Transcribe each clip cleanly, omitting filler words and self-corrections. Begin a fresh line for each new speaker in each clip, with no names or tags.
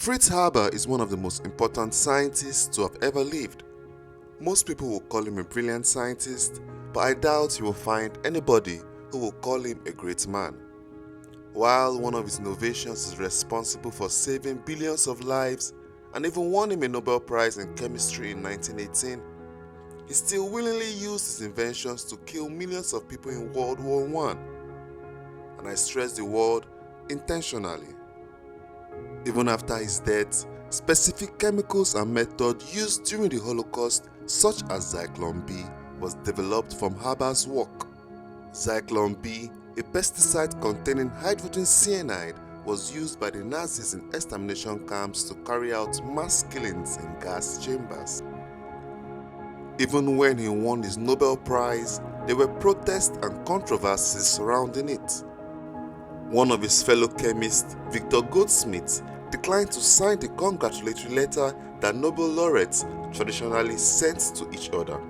Fritz Haber is one of the most important scientists to have ever lived. Most people will call him a brilliant scientist, but I doubt you will find anybody who will call him a great man. While one of his innovations is responsible for saving billions of lives and even won him a Nobel Prize in chemistry in 1918, he still willingly used his inventions to kill millions of people in World War I. And I stress the word intentionally. Even after his death, specific chemicals and methods used during the Holocaust, such as Zyklon B, was developed from Haber's work. Zyklon B, a pesticide containing hydrogen cyanide, was used by the Nazis in extermination camps to carry out mass killings in gas chambers. Even when he won his Nobel Prize, there were protests and controversies surrounding it. One of his fellow chemists, Victor Goldsmith, declined to sign the congratulatory letter that Nobel laureates traditionally sent to each other.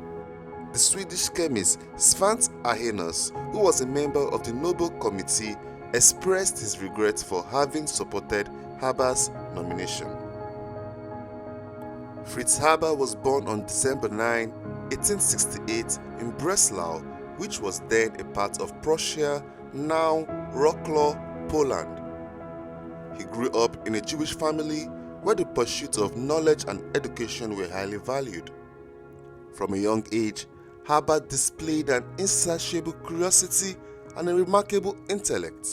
The Swedish chemist Svante Arrhenius, who was a member of the Nobel Committee, expressed his regret for having supported Haber's nomination. Fritz Haber was born on December 9, 1868 in Breslau, which was then a part of Prussia, now Wrocław, Poland. He grew up in a Jewish family where the pursuit of knowledge and education were highly valued. From a young age, Haber displayed an insatiable curiosity and a remarkable intellect.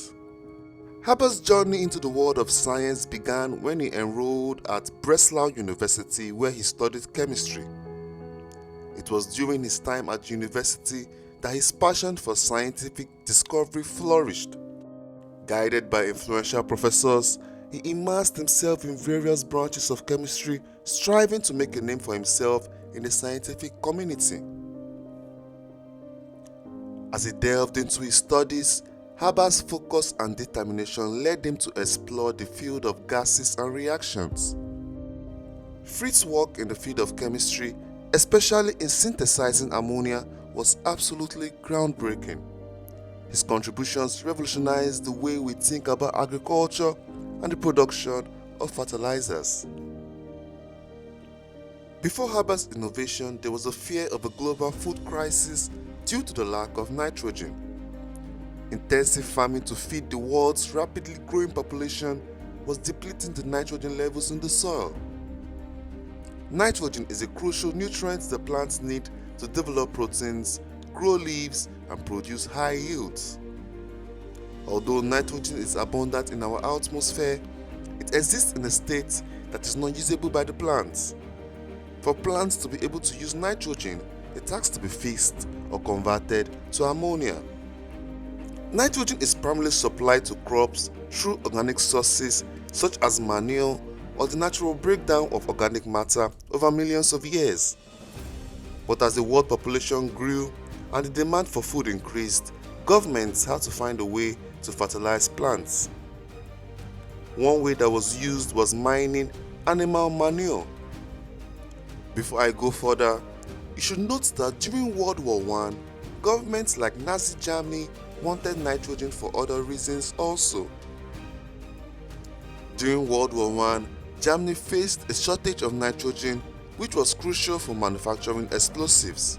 Haber's journey into the world of science began when he enrolled at Breslau University, where he studied chemistry. It was during his time at university that his passion for scientific discovery flourished. Guided by influential professors, he immersed himself in various branches of chemistry, striving to make a name for himself in the scientific community. As he delved into his studies, Haber's focus and determination led him to explore the field of gases and reactions. Fritz's work in the field of chemistry, especially in synthesizing ammonia, was absolutely groundbreaking. His contributions revolutionized the way we think about agriculture and the production of fertilizers. Before Haber's innovation, there was a fear of a global food crisis due to the lack of nitrogen. Intensive farming to feed the world's rapidly growing population was depleting the nitrogen levels in the soil. Nitrogen is a crucial nutrient the plants need to develop proteins, grow leaves, and produce high yields. Although nitrogen is abundant in our atmosphere, it exists in a state that is not usable by the plants. For plants to be able to use nitrogen, it has to be fixed or converted to ammonia. Nitrogen is primarily supplied to crops through organic sources such as manure or the natural breakdown of organic matter over millions of years. But as the world population grew and the demand for food increased, governments had to find a way to fertilize plants. One way that was used was mining animal manure. Before I go further, you should note that during World War I, governments like Nazi Germany wanted nitrogen for other reasons also. During World War I, Germany faced a shortage of nitrogen, which was crucial for manufacturing explosives.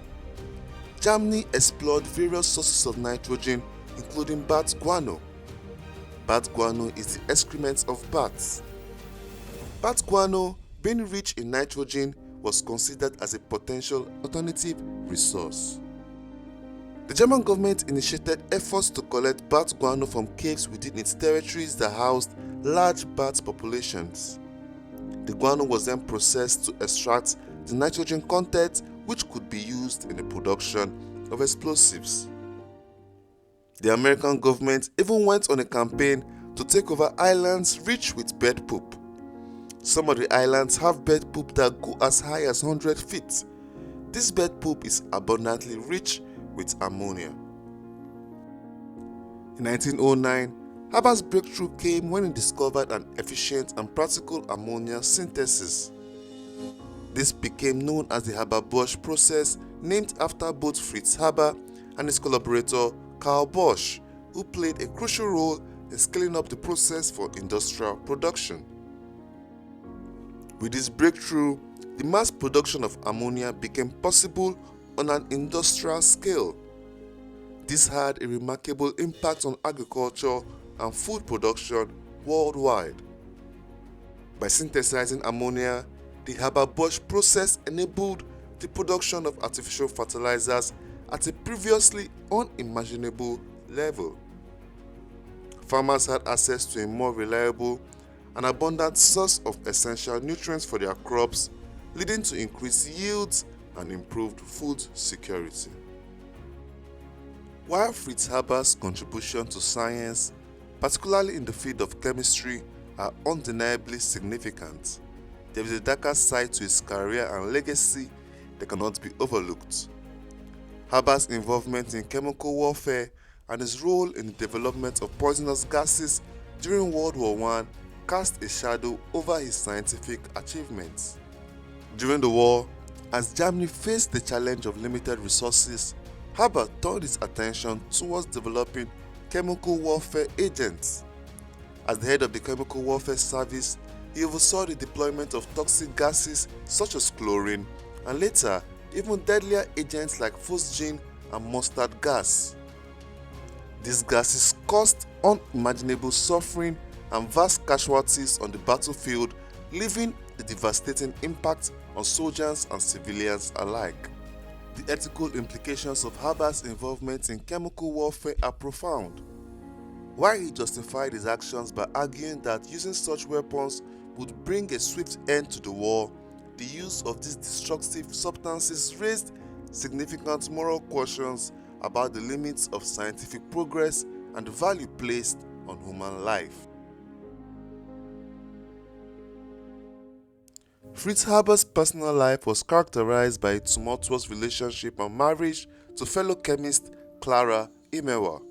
Germany explored various sources of nitrogen, including bat guano. Bat guano is the excrement of bats. Bat guano, being rich in nitrogen, was considered as a potential alternative resource. The German government initiated efforts to collect bat guano from caves within its territories that housed large bat populations. The guano was then processed to extract the nitrogen content, which could be used in the production of explosives. The American government even went on a campaign to take over islands rich with bird poop. Some of the islands have bird poop that go as high as 100 feet. This bird poop is abundantly rich with ammonia. In 1909, Haber's breakthrough came when he discovered an efficient and practical ammonia synthesis. This became known as the Haber-Bosch process, named after both Fritz Haber and his collaborator Carl Bosch, who played a crucial role in scaling up the process for industrial production. With this breakthrough, the mass production of ammonia became possible on an industrial scale. This had a remarkable impact on agriculture and food production worldwide. By synthesizing ammonia, the Haber-Bosch process enabled the production of artificial fertilizers at a previously unimaginable level. Farmers had access to a more reliable and abundant source of essential nutrients for their crops, leading to increased yields and improved food security. While Fritz Haber's contribution to science, particularly in the field of chemistry, are undeniably significant, there is a darker side to his career and legacy that cannot be overlooked. Haber's involvement in chemical warfare and his role in the development of poisonous gases during World War I cast a shadow over his scientific achievements. During the war, as Germany faced the challenge of limited resources, Haber turned his attention towards developing chemical warfare agents. As the head of the Chemical Warfare Service, he oversaw the deployment of toxic gases such as chlorine and later even deadlier agents like phosgene and mustard gas. These gases caused unimaginable suffering and vast casualties on the battlefield, leaving a devastating impact on soldiers and civilians alike. The ethical implications of Haber's involvement in chemical warfare are profound. While he justified his actions by arguing that using such weapons would bring a swift end to the war, the use of these destructive substances raised significant moral questions about the limits of scientific progress and the value placed on human life. Fritz Haber's personal life was characterized by a tumultuous relationship and marriage to fellow chemist Clara Immerwahr.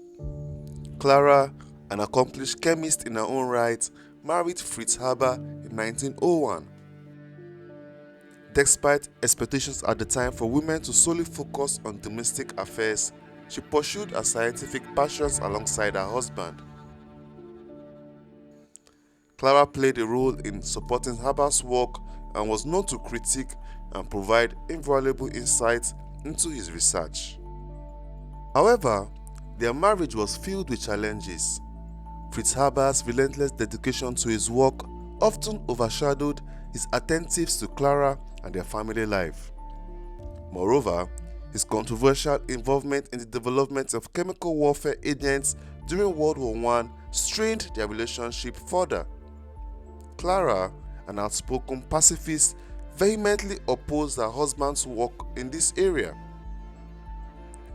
Clara, an accomplished chemist in her own right, married Fritz Haber in 1901. Despite expectations at the time for women to solely focus on domestic affairs, she pursued her scientific passions alongside her husband. Clara played a role in supporting Haber's work and was known to critique and provide invaluable insights into his research. However, their marriage was filled with challenges. Fritz Haber's relentless dedication to his work often overshadowed his attentiveness to Clara and their family life. Moreover, his controversial involvement in the development of chemical warfare agents during World War I strained their relationship further. Clara, an outspoken pacifist, vehemently opposed her husband's work in this area.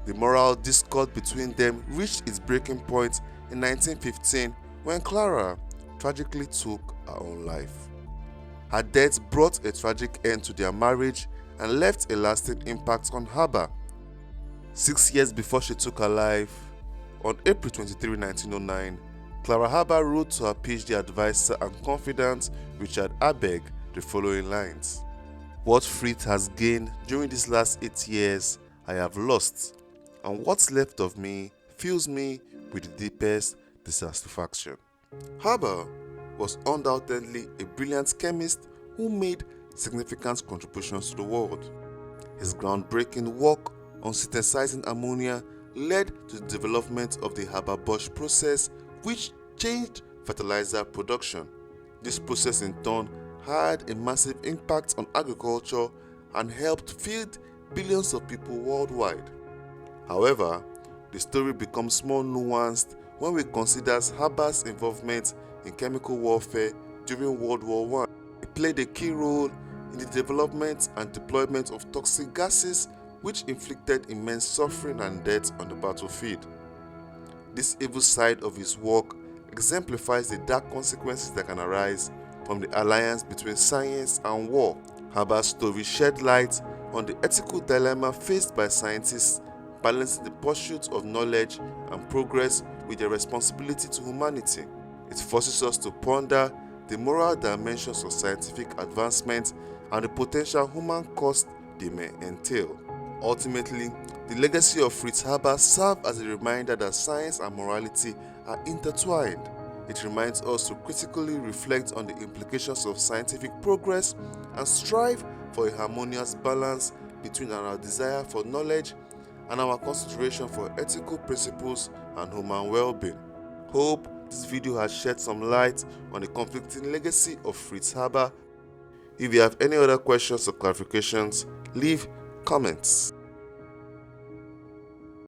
The moral discord between them reached its breaking point in 1915 when Clara tragically took her own life. Her death brought a tragic end to their marriage and left a lasting impact on Haber. 6 years before she took her life, on April 23, 1909, Clara Haber wrote to her PhD advisor and confidant Richard Haber the following lines: "What Fritz has gained during these last 8 years, I have lost, and what's left of me fills me with the deepest dissatisfaction." Haber was undoubtedly a brilliant chemist who made significant contributions to the world. His groundbreaking work on synthesizing ammonia led to the development of the Haber-Bosch process, which changed fertilizer production. This process in turn had a massive impact on agriculture and helped feed billions of people worldwide. However, the story becomes more nuanced when we consider Haber's involvement in chemical warfare during World War I. He played a key role in the development and deployment of toxic gases, which inflicted immense suffering and death on the battlefield. This evil side of his work exemplifies the dark consequences that can arise from the alliance between science and war. Haber's story shed light on the ethical dilemma faced by scientists balancing the pursuit of knowledge and progress with their responsibility to humanity. It forces us to ponder the moral dimensions of scientific advancement and the potential human cost they may entail. Ultimately, the legacy of Fritz Haber served as a reminder that science and morality are intertwined. It reminds us to critically reflect on the implications of scientific progress and strive for a harmonious balance between our desire for knowledge and our consideration for ethical principles and human well-being. Hope this video has shed some light on the conflicting legacy of Fritz Haber. If you have any other questions or clarifications, leave comments.